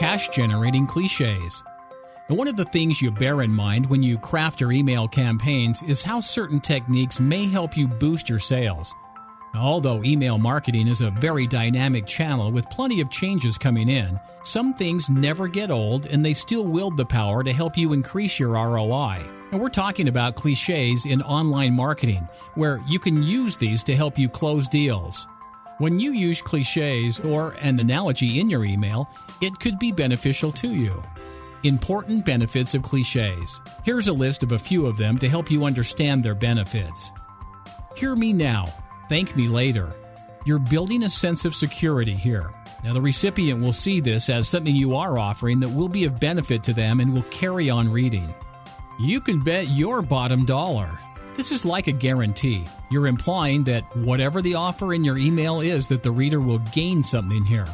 cash-generating cliches. Now, one of the things you bear in mind when you craft your email campaigns is how certain techniques may help you boost your sales. Now, although email marketing is a very dynamic channel with plenty of changes coming in, some things never get old and they still wield the power to help you increase your ROI. And we're talking about cliches in online marketing, where you can use these to help you close deals. When you use cliches or an analogy in your email, it could be beneficial to you. Important benefits of cliches. Here's a list of a few of them to help you understand their benefits. Hear me now, thank me later. You're building a sense of security here. Now, the recipient will see this as something you are offering that will be of benefit to them and will carry on reading. You can bet your bottom dollar. This is like a guarantee. You're implying that whatever the offer in your email is, that the reader will gain something here.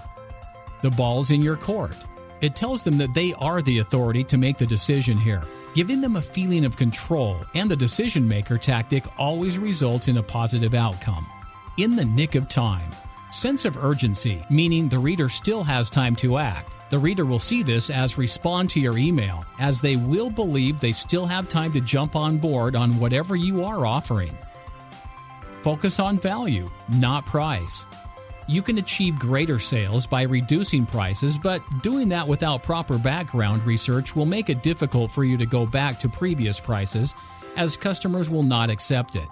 The ball's in your court. It tells them that they are the authority to make the decision here. Giving them a feeling of control and the decision-maker tactic always results in a positive outcome. In the nick of time. Sense of urgency, meaning the reader still has time to act. The reader will see this as respond to your email, as they will believe they still have time to jump on board on whatever you are offering. Focus on value, not price. You can achieve greater sales by reducing prices, but doing that without proper background research will make it difficult for you to go back to previous prices, as customers will not accept it.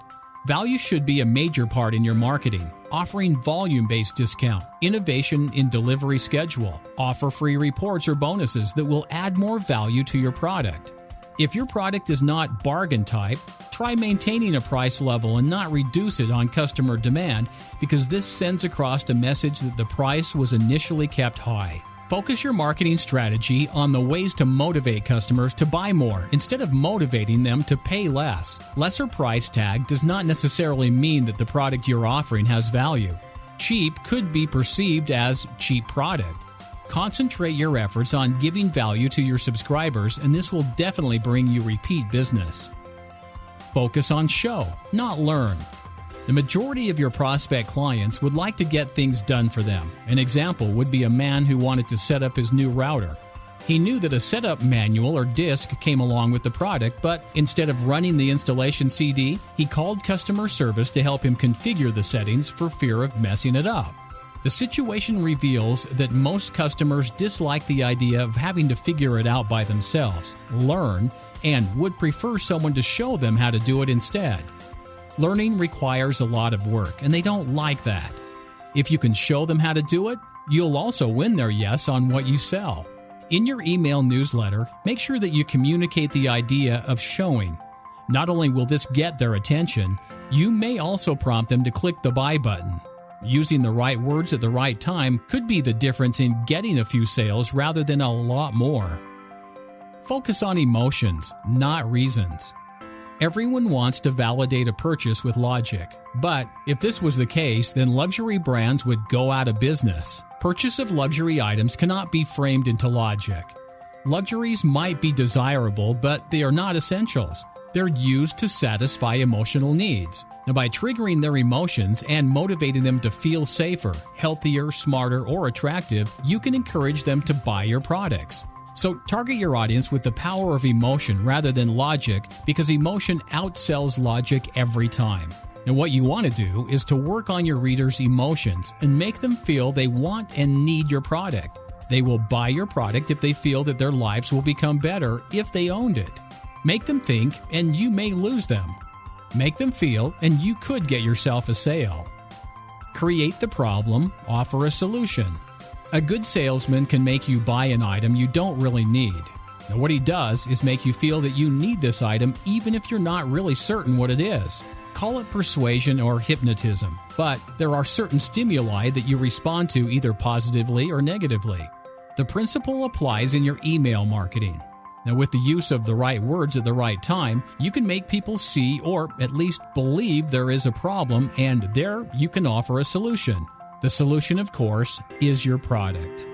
Value should be a major part in your marketing, offering volume-based discount, innovation in delivery schedule, offer free reports or bonuses that will add more value to your product. If your product is not bargain type, try maintaining a price level and not reduce it on customer demand, because this sends across a message that the price was initially kept high. Focus your marketing strategy on the ways to motivate customers to buy more instead of motivating them to pay less. Lesser price tag does not necessarily mean that the product you're offering has value. Cheap could be perceived as cheap product. Concentrate your efforts on giving value to your subscribers, and this will definitely bring you repeat business. Focus on show, not learn. The majority of your prospect clients would like to get things done for them. An example would be a man who wanted to set up his new router. He knew that a setup manual or disc came along with the product, but instead of running the installation CD, he called customer service to help him configure the settings for fear of messing it up. The situation reveals that most customers dislike the idea of having to figure it out by themselves, learn, and would prefer someone to show them how to do it instead. Learning requires a lot of work, and they don't like that. If you can show them how to do it, you'll also win their yes on what you sell. In your email newsletter, make sure that you communicate the idea of showing. Not only will this get their attention, you may also prompt them to click the buy button. Using the right words at the right time could be the difference in getting a few sales rather than a lot more. Focus on emotions, not reasons. Everyone wants to validate a purchase with logic, but if this was the case, then luxury brands would go out of business. Purchase of luxury items cannot be framed into logic. Luxuries might be desirable, but they are not essentials. They're used to satisfy emotional needs. Now, by triggering their emotions and motivating them to feel safer, healthier, smarter, or attractive, you can encourage them to buy your products. So target your audience with the power of emotion rather than logic, because emotion outsells logic every time. Now, what you want to do is to work on your readers' emotions and make them feel they want and need your product. They will buy your product if they feel that their lives will become better if they owned it. Make them think, and you may lose them. Make them feel, and you could get yourself a sale. Create the problem, offer a solution. A good salesman can make you buy an item you don't really need. Now, what he does is make you feel that you need this item even if you're not really certain what it is. Call it persuasion or hypnotism, but there are certain stimuli that you respond to either positively or negatively. The principle applies in your email marketing. Now, with the use of the right words at the right time, you can make people see or at least believe there is a problem, and there you can offer a solution. The solution, of course, is your product.